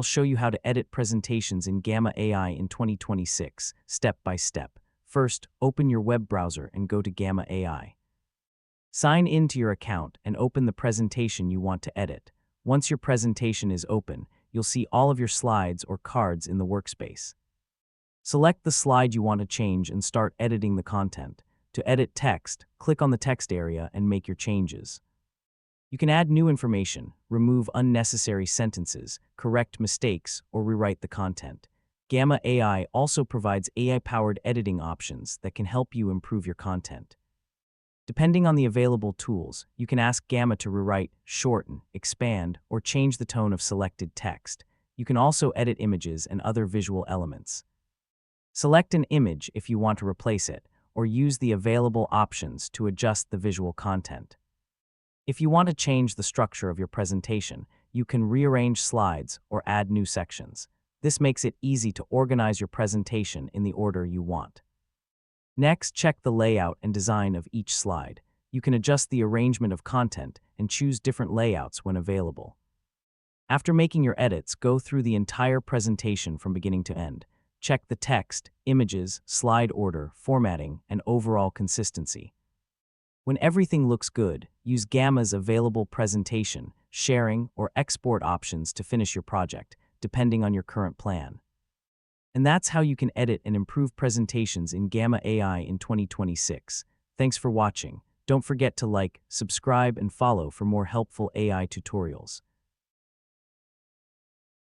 I'll show you how to edit presentations in Gamma AI in 2026, step by step. First, open your web browser and go to Gamma AI. Sign in to your account and open the presentation you want to edit. Once your presentation is open, you'll see all of your slides or cards in the workspace. Select the slide you want to change and start editing the content. To edit text, click on the text area and make your changes. You can add new information, remove unnecessary sentences, correct mistakes, or rewrite the content. Gamma AI also provides AI-powered editing options that can help you improve your content. Depending on the available tools, you can ask Gamma to rewrite, shorten, expand, or change the tone of selected text. You can also edit images and other visual elements. Select an image if you want to replace it, or use the available options to adjust the visual content. If you want to change the structure of your presentation, you can rearrange slides or add new sections. This makes it easy to organize your presentation in the order you want. Next, check the layout and design of each slide. You can adjust the arrangement of content and choose different layouts when available. After making your edits, go through the entire presentation from beginning to end. Check the text, images, slide order, formatting, and overall consistency. When everything looks good, use Gamma's available presentation, sharing, or export options to finish your project, depending on your current plan. And that's how you can edit and improve presentations in Gamma AI in 2026. Thanks for watching. Don't forget to like, subscribe, and follow for more helpful AI tutorials.